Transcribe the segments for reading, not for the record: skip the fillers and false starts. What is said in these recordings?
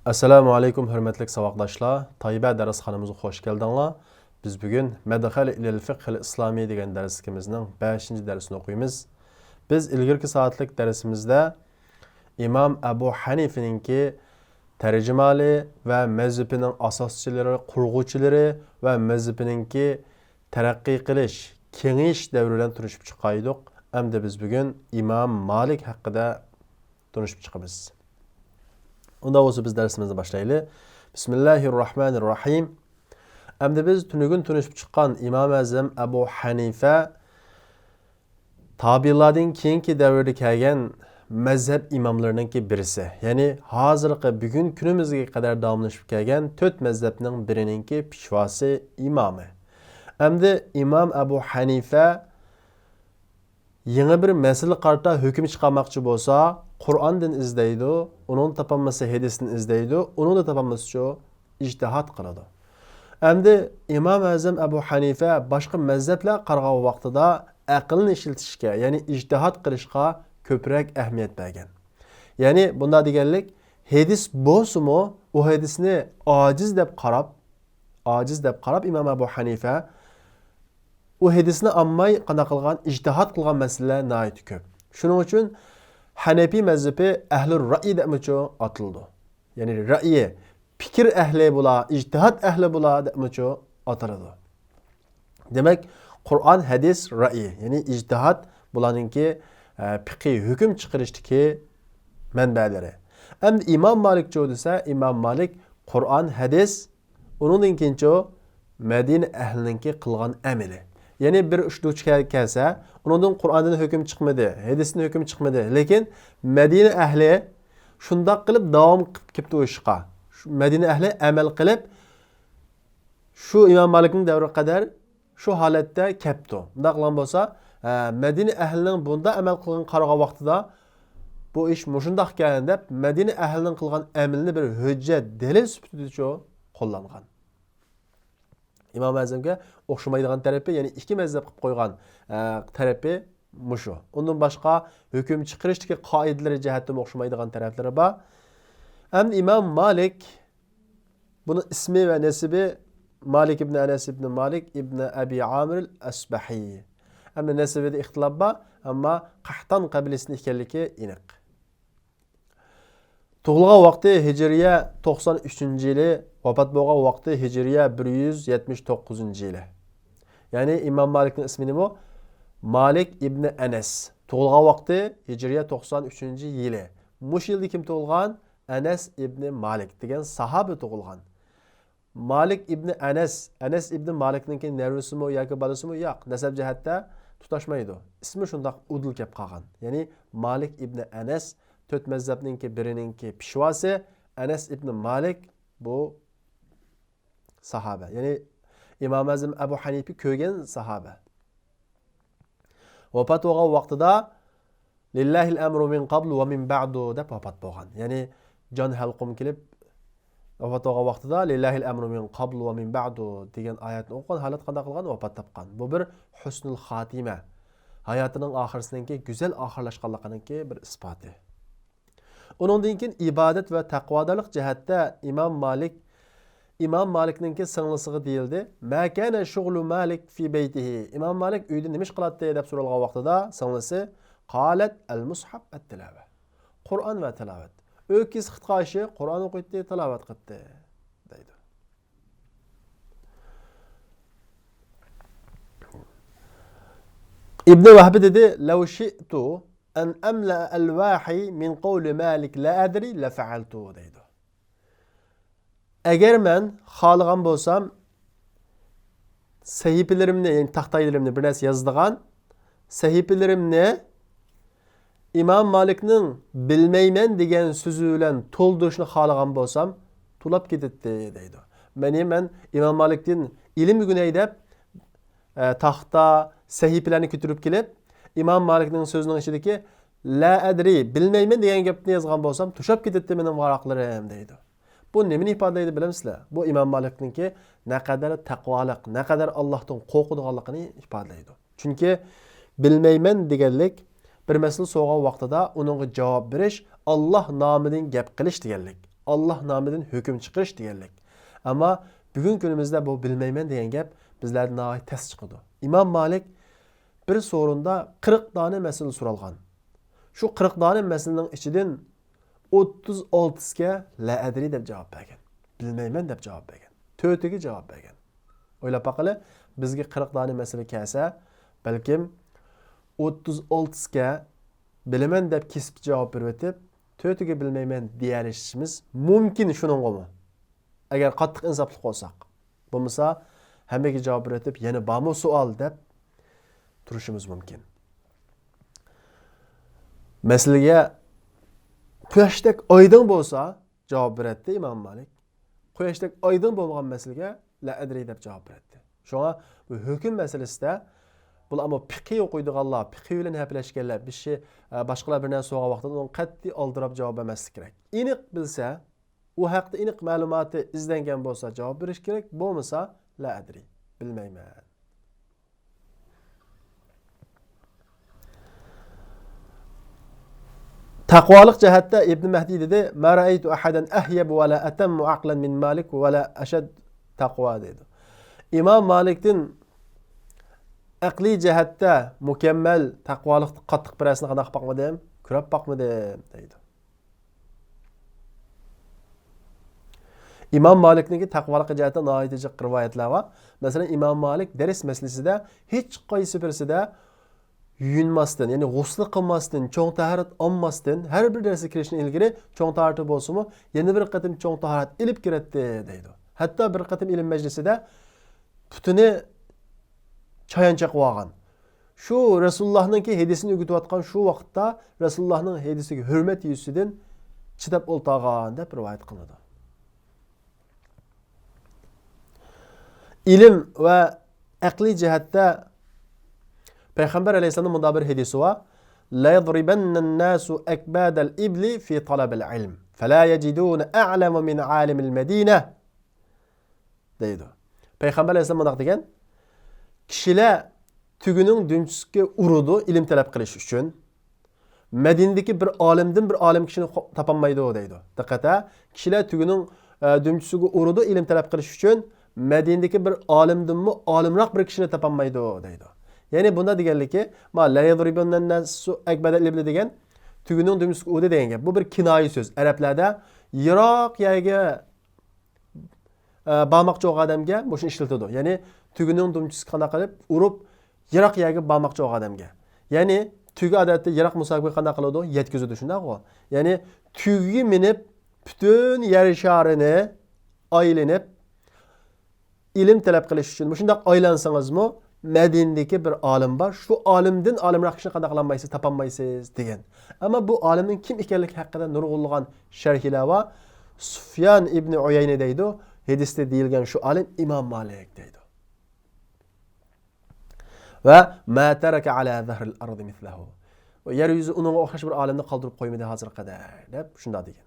Assalamu alaykum hörmətli savaqdaşlar. Tayyibə dərsxanamıza xoş gəldinizlər. Biz bugün Mədxəl ilal fiqh İslami degan dərsimizin 5-ci dərsini oxuyumuz. Biz ilgirki saatlik dərsimizdə İmam Əbu Hanifəninki tərcüməli və məzhəbinin əsasçıları, qurğuçuları və məzhəbininki tərəqqi qilish, kengish dövründən tunuşub çıxaydıq. Əmdə biz bugün İmam Malik haqqında tunuşub çıxımız. Onda olsa biz dersimizi başlayalım. Bismillahirrahmanirrahim. Əmdə biz tünügün tunuşub çıxan İmam Əzəm Əbu Hanifə tabilardan keyinki dövrdə gələn məzhəb imamlarınınki birisi. Yəni hazırki bugün günümüzə qədər davamlaşıb gələn 4 məzhəbinin birininki pişvası imamı. Əmdə İmam Əbu Hanifə yeni bir mesele qarta hüküm çıkarmakçı bolsa, Kur'an'dan izleydi, onun tapanması hadisini izleydi, onun da tapanması şu ictihat kıladı. Endi İmam Azam Ebu Hanife başka mezhepler qarğağı vaqtida aqlni işiltishga, yani ictihat qilishga ko'proq ahamiyat bergan. Yani bunda deganlik, hadis bo'lsa-mu, o hadisni aciz deb qarab İmam Ebu Hanife o hadisni ammay qana qilgan, ijtihad qilgan masalalar nihoyat ko'p. Shuning uchun Hanefi mazhabi ahli ra'y demoqchi atildi. Ya'ni ra'y, fikr ahli bo'la, ijtihad ahli bo'la demoqchi atiladi. Demak, Qur'on, hadis, ra'y, ya'ni ijtihad bularninki fiqh hukm chiqarishdagi manbalari. Endi İmam Malik desa, İmam Malik Qur'on, hadis, uningdan keyinchi Madina ahlininki qilgan amali. Yani bir uçluç kelse, ondan Kur'an'dan hüküm çıkmadı, hadisden hüküm çıkmadı. Lakin Medine ehli şundak kılıp devam kipti o işqa. Medine ehli emel kılıp şu İmam Malik'in devri kadar şu halette kepti. Daqlan bolsa, Medine ehlinin bunda emel kılgan qarığa vaxtıda bu iş muşundaq gələn dep Medine ehlinin kılgan emelini bir hüccet, delil süpütücü kullanğan. İmam Azamga o'xshamaydigan tarafi, ya'ni ikki mazhab qilib qo'ygan tarafi mushu. Undan boshqa hukm chiqarishdagi qoidalari jihatdan o'xshamaydigan taraflari bor. Ham İmam Malik buni ismi va nasibi Malik ibn Anas ibn Malik ibn Abi Amir al-Asbahi. Hamda nasibida ixtilof bor, ammo Qahton qabilasining ekanligi aniq. Tug'ilgan vaqti Hijriya 93-yili, vafot bo'lgan vaqti Hijriya 179-yili. Yani İmam Malik'in ismini bu Malik ibn Anas. Tug'ilgan vaqti Hijriya 93-yili. Mush yilda kim tug'ilgan? Anas ibn Malik degan sahabi tug'ilgan. Malik ibn Anas, Anas ibn Malik'ninki nevrusimi yoki bolasimi yo'q. Nasab jihatda tutashmaydi. İsmi shundoq udil kelib qolgan. Ya'ni Malik ibn Anas Töt mezhebninki birininki pişvası Enes ibn Malik bu sahabe. Yani İmam Azam Ebu Hanife köygen sahabe. Vafat olgan vaqtida Lillahil emru min qablu ve min ba'du deb vafat bo'lgan. Yani can halqum kelib vafat olgan vaqtida Lillahil emru min qablu ve min ba'du degan oyatni o'qigan, holat qanday qilgan? Vafot topgan. Bu bir husnul xatime. Hayatının oxirisiningki güzel oxirlashganligininki bir isboti. Onundan keyin ibadet ve taqvodorlik jihatda İmam Malik'ninki singlisiga deyildi. Ma kana shughlu Malik fi baytihi. İmam Malik uyda nima ish qiladi deb so'ralgan vaqtida singlisi qalat al-mushaf at-tilava. Qur'on va tilovat. O'kiz xitqashi Qur'on o'qiydi, tilovat qildi deydi. İbn Vahbi dedi, "Law shi'tu en emla el-vahi min qawli Malik la adri la fa'altu" deydi. Eğer men xalığan bolsam sahifelerimni, yani taxtaylarımni bir narsa yazdigan sahifelerimni İmam Malik'nin bilmeymen degan so'zi bilan to'ldirishni xalığan bolsam tulab ketdi deydi. Men İmam Malik'dan ilm o'rganay deb taxta sahifelerni ko'tarib kelib İmam Malik'nin sözünün içindeki la adri bilmeymen degan gapni yozgan bolsam tushab ketdi mening varaqlarim deydi. Bu nimani ifodalaydi bilamsizlar? Bu İmam Malik'ninki ne kadar taqvoliq, ne kadar Allohdan qo'rqadiganligini ifodalaydi. Chunki bilmeymen deganlik bir masala so'rgan vaqtida uningga javob berish, Alloh nomidan gap qilish deganlik. Allah nomidan hukm chiqarish deganlik. Ammo bugun kunimizda bu bilmayman degan gap bizlardan nihoyat tez chiqadi. Imom Malik bir so'rinda 40 dona masala so'ralgan. Shu 40 dona masalaning ichidan 36 ga la adri deb javob bergan. Bilmayman deb javob bergan. 4 ga javob bergan. O'ylab baqili, bizga 40 dona masala kelsa, balkim 36 ga bilaman deb kesib javob berib o'tib, 4 ga bilmayman deyalishimiz mumkin shuningmi? Agar qattiq insofli bo'lsak. Bo'lmasa, hammaga javob berib o'tib, yana bormi savol deb turishimiz mumkin. Masalaga Quyoshdak oydin bo'lsa, javob beradi Imom Malik. Quyoshdak oydin bo'lmagan masalaga la adri deb javob beradi. Shunga bu hukm masalasida bu ammo fiqh o'qiydiganlar, fiqh bilan gaplashganlar, bir şey boshqalar bir narsa so'ragan vaqtida uni qat'iy oldirib javob bermaslik kerak. Aniq bilsa, u haqda aniq ma'lumoti izlangan bo'lsa javob berish kerak, bo'lmasa la adri, bilmayman. Taqvolik jihatda Ibn Mahdi dedi: "Ma ra'aytu ahadan ahyab wa la atammu aqlan min Malik wa la ashad taqwa" dedi. Imom Malikdan aqliy jihatda mukammal taqvolikni qattiq birasini qanday qilib ko'rib boqmadim deydi. Imom Malikning taqvolik jihatda nihoyat jiq rivoyatlar bor. Masalan, Imom Malik dars maslasida hech qaysi birisida yuyunmasdan, ya'ni g'usl qilmasdan, cho'ng tahorat olmasdan, har bir narsa kirishdan ilgari cho'ng tahorati bo'lsa-mu, yana bir qatim cho'ng tahorat ilib kiradi deydi. Hatto bir qatim ilm majlisida putini chayancha qilib olgan. Shu Rasulullohning hadisini o'qitayotgan shu vaqtda Rasulullohning hadisiga hurmat yusidan chidab o'ltirgan deb rivoyat qilinadi. Ilm va aqliy jihatda Peygamber Aleyhisselam'ın bunda bir hadisi var. La yadribanna an-nasu akbad al-ibli fi talab al-ilm. Fala yajidun a'lama min alim al-Madina. Deydi. Peygamber Aleyhisselam bunda degan, kishilar tugunun dumchisiga urudi ilm talab qilish uchun. Madinadagi bir olimdan bir olim kishini topolmaydi deydi. Diqqat, kishilar tugunun dumchisiga urudi ilm talab qilish uchun Madinadagi bir olimdanmi olimroq bir kishini topolmaydi deydi. Yani bunda deganligi, ma la yadribunnan nasu akbada libli degan tugunning dumchisiga urdi degan gap. Bu bir kinoyi so'z. Arablarda yiroq yerga bormoqchi bo'lgan odamga bu shuni ishlatadi. Ya'ni tugunning dumchisi qanday qilib urib yiroq yerga bormoqchi bo'lgan odamga. Ya'ni tugi odatda yiroq musobaqa qanday qiladi? Yetkazadi shundaqmi? Ya'ni tugiga minib butun yer sharini aylanib ilm talab qilish uchun shunday aylansangizmi Madinadagi bir olim bor. Shu olimdan olimroq kishini qanday qilolmaysiz, topolmaysiz degan. Ammo bu olimning kim ekanligi haqida nurg'unlagan sharhlar va Sufyan ibn Uyayna deydi. Hadisda deyilgan shu olim Imom Malik deydi. Va ma taraka ala zahril ardi mislahu. Va yer yuzi unga o'xshash bir olimni qoldirib qo'ymadi hozir qadar deb shunda degan.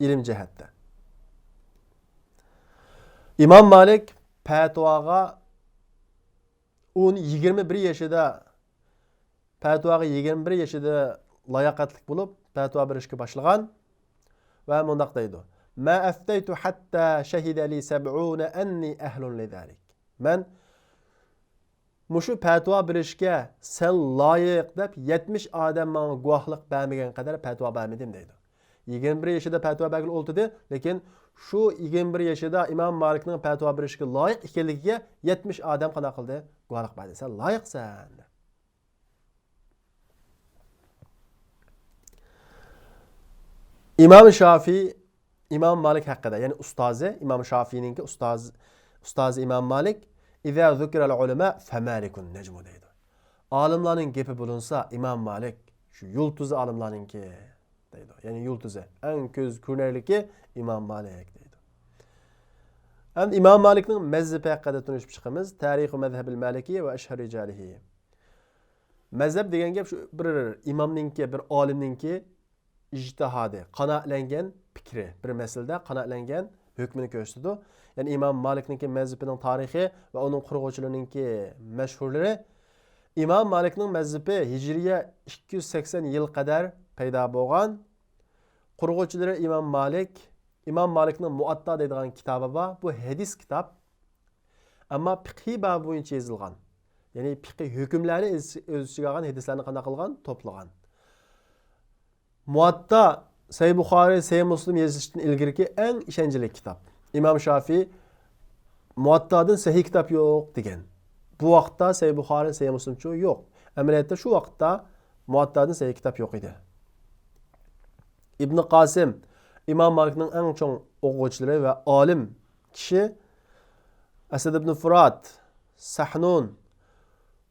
Ilm jihatda. Imom Malik fatvoga 21 yaşida fatvoga 21 yaşida layoqatli bo'lib fatvo berishga boshlagan va mundaq deydi: "Ma aftaytu hatta shahida li 70 anni ahlun lidalik." Men mushu fatvo berishga sen loyiq deb 70 odam menga guvohlik bermagan qadar fatvo bermadim deydi. 21 yaşida fatvo bergan o'ltidi, lekin shu 21 yaşida Imom Malikning fatvo berishga loyiq ekanligiga 70 odam qana qildi? Guvohlik berdi. Sen loyiqsan. Imom Shofiy Imom Malik haqida, ya'ni ustozi Imom Shofiyning ustozi Imom Malik "Iza zukira al-ulama fa Malikun najmu" deydi. Olimlarning gapi bo'linsa, Imom Malik shu yultuzi olimlarningki deydi. Ya'ni yultuzi eng ko'z ko'rarliki Imom Malik deydi. Endi Imom Malikning mazhabi haqida tunishib chiqamiz. Tarixi mazhabil Maliki va ashhar rijalihi. Mazhab degan gap shu bir imomningki, bir olimningki ijtihodi, qanoatlangan fikri, bir masalada qanoatlangan hukmini ko'rsatadi. Ya'ni Imom Malikning mazhabining tarixi va uning qurg'uvchilarining mashhurlari. Imom Malikning mazhabi Hijriya 280 yil qadar paydo bo'lgan qurg'uvchilari Imom Malik. Imom Malikning Muatta deydigan kitobi bor. Bu hadis kitob. Ammo fiqhiy bab bo'yicha yozilgan. Ya'ni fiqhiy hukmlarni o'z ichiga olgan hadislarni qanday qilgan? To'plagan. Muatta Sahih Buxoriy, Sahih Muslim yozishdan ilgirki eng ishonchli kitob. Imom Shofiy Muattadan sahih kitob yo'q degan. Bu vaqtda Sahih Buxoriy, Sahih Muslim yo'q. Amaliyotda shu vaqtda Muattadan sahih kitob yo'q edi. Ibn Qasim Imom Malikning eng chong o'quvchilari va olim kishi Asad ibn Furat, Sahnun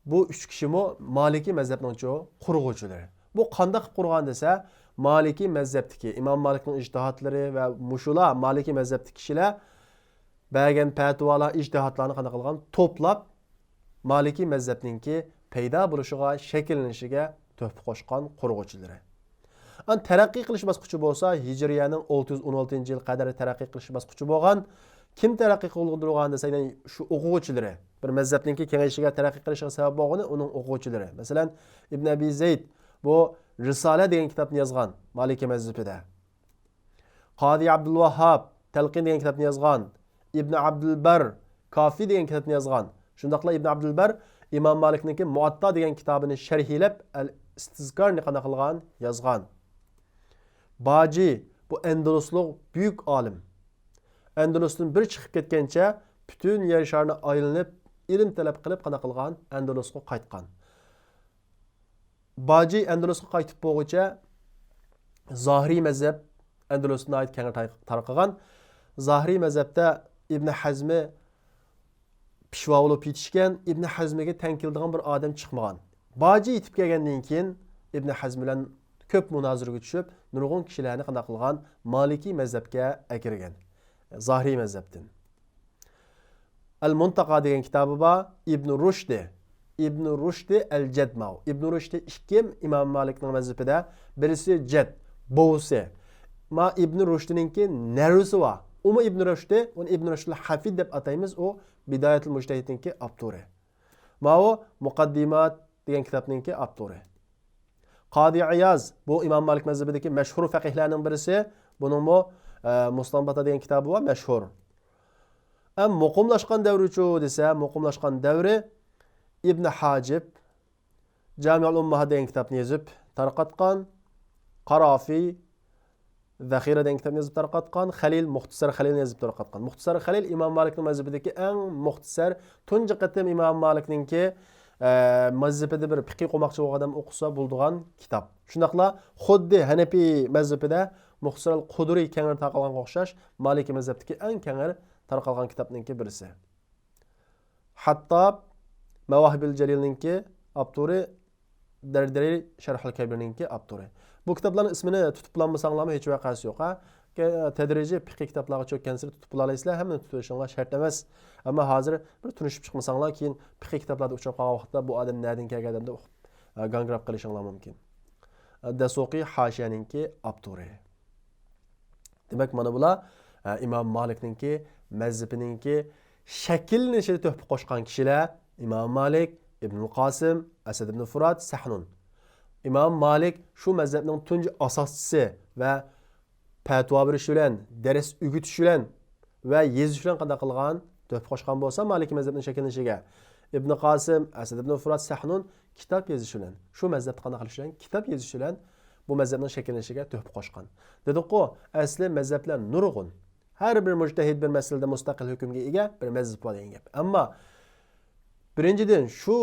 bu 3 kishimi Maliki mazhabining qurg'uvchilari. Bu qanday qilib qurgan desa, Maliki mazhabdagi Imom Malikning ijtihodlari va mushular Maliki mazhabdagi kishilar bergan fatvolar, ijtihodlarni qanday qilgan to'plab Maliki mazhabninki paydo bo'lishiga, shakllanishiga to'p qo'shgan qurg'uvchilari. An taraqqiy qilish bosqichi bo'lsa, Hijriyaning 616-yil qadar taraqqiy qilish bosqichi bo'lgan. Kim taraqqiy qildirgan desa, shu o'quvchilari, bir mazhabninki kengayishiga taraqqiy qilishiga sabab bo'lgani uning o'quvchilari. Masalan, Ibn Abi Zayd bu Risala degan kitobni yozgan Maliki mazhabida. Qodi Abdul Vahhab Talqin degan kitobni yozgan. Ibn Abdul Bar Kafi degan kitobni yozgan. Shundaqla Ibn Abdul Bar Imom Malikningki Muatta degan kitobini sharhlab al-Istizkarni qana qilgan, yozgan. Baji bu Andaluslik büyük olim. Andalusdan bir chiqib ketgancha butun yer sharini aylanib, ilm talab qilib qana qilgan, Andalusga qaytgan. Baji Andalusga qaytib bo'lguncha Zohiriy mazhab Andalusdan ait keng tarqagan. Zohiriy mazhabda Ibn Hazmi pishvo bo'lib yetishgan, Ibn Hazmiga teng keladigan bir odam chiqmagan. Baji yetib kelgandan keyin Ibn Hazm bilan ko'p munoziraga tushib, nurg'un kishilarni qanday qilgan Maliki mazhabga akirgan. Zohiriy mazhabdan. Al-Muntaqa degan kitobi bor, Ibn Rushdi. Ibn Rushdi al-Jadmav. Ibn Rushdi ikkim Imom Malikning mazhabida, birisi Jad, bo'g'isi. Ma Ibn Rushdininki narisi bor. Umi Ibn Rushdi, uni Ibn Rushd al-Hafid deb ataymiz, u Bidayatul Mujtahidninki avtori. Ma u Muqaddimat degan kitobninki avtori. Qadi Iyaz bu Imom Malik mazhabidagi mashhur faqihlarning birisi. Buning bu Mustambat degan kitobi bor, mashhur. Am muqimlashgan davri-chu desa, muqimlashgan davri Ibn Hajib Jami'ul Ummah degan kitobni yozib tarqatgan. Qarafi Zaxira degan kitobni yozib tarqatgan. Xalil Muxtasar Xalilni yozib tarqatgan. Muxtasar Xalil Imom Malikning mazhabidagi eng muxtasar, tunji qatim Imom Malikningki mazhabida bir fiqh qo'moqchi odam o'qisa bo'ladigan kitob. Shundaqla xuddi Hanafi mazhabida Muxtasar al-Qudri keng tarqalgan o'xshash, Maliki mazhabidagi eng keng tarqalgan kitobninki birisi. Hattob Mawahibul Jalilninki avtori, Dardari Sharh al-Kabirninki avtori. Bu kitoblarning ismini tutib bilmasanglarmi hech vaqasi yo'q. Tadrijiy fiqh kitoblarga cho'kkansir tutib bilasizlar, hamma tutishinglar shart emas. Ammo hozir bir tunishib chiqmasanglar, keyin fiqh kitoblarda uchrab qolgan vaqtda bu odam nerdan kelgan deb gangrab qilishinglar mumkin. Dasuqi Hashiyaninki avtori. Demak, mana bular Imom Malikninki mazhabininki shakllanishida to'p qo'shgan kishilar Imom Malik, Ibn Qasim, Asad ibn Furat, Sahnun. Imom Malik shu mazhabning tunji asoschisi va fatvo berish bilan, dars o'gitish bilan va yezish bilan qanday qilgan to'p qo'shgan bo'lsa, Maliki mazhabining shakllanishiga Ibn Qasim, Asad ibn Furat, Sahnun kitob yozish bilan, shu mazhabni qanday qilish bilan, kitob yozish bilan bu mazhabning shakllanishiga to'p qo'shgan. Dedik-ku, asli mazhablar nurg'un. Har bir mujtahid bir masalada mustaqil hukmga ega bir mazhab bor degan gap. Ammo birinchidan shu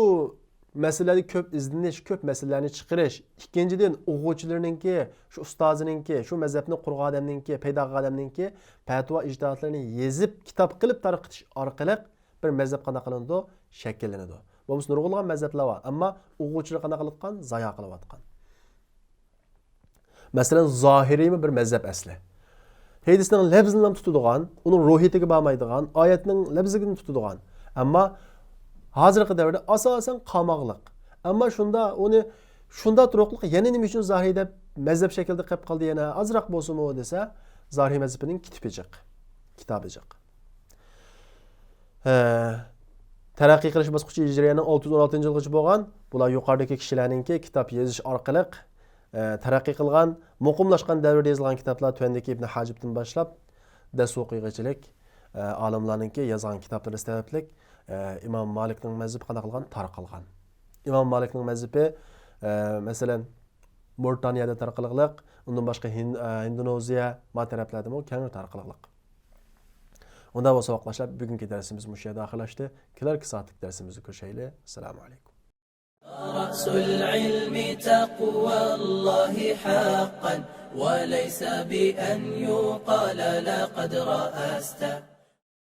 masalalarni ko'p izlanish, ko'p masalalarni chiqarish. Ikkinchidan o'quvchilarninki, shu ustozininki, shu mazhabni qurgan odamninki, paydo qilgan odamninki fatvo ijtihodlarini yezib, kitob qilib tarqatish orqali bir mazhab qanday qilindi, shakllanadi. Bo'lmasa nurg'unlagan mazhablar bor, ammo o'quvchilar qanday qilayotgan, zoya qilayotgan. Masalan, zohiriymi bir mazhab asli. Hadisning lafzini tutadigan, uning ruhiyatiga bormaydigan, oyatning lafziga tutadigan. Ammo hozirgi davrda asosan qamoqliq. Ammo shunda uni shunda turuqliq yana nima uchun zohiriy deb mazhab shaklida qilib qoldi, yana azroq bo'lsa-mu desa, zohiriy mazhabining kitobijiq. Taraqqiy qilish bosqichi Hijriyaning 616-yilgacha bo'lgan. Bular yuqoridagi kishilarningki kitob yozish orqali taraqqiy qilgan, muqimlashgan davrda yozilgan kitoblar tuvandagi Ibn Hajibdan boshlab Dasuqiygachilik olimlarningki yozgan kitoblari sababli Imom Malikning mazhabi qanday qilgan tarqalgan. Imom Malikning mazhabi masalan Britaniyada tarqaliqliq, undan boshqa Indoneziya ma taraflarda keng tarqaliqliq. Unda bu savaqlashlar bugungi darsimiz bu yerda oxirlashdi. Kelarki soatlik darsimizni ko'rishaylik. Assalomu alaykum. رأس العلم تقوى الله حقا وليس بأن يقال لقد رأست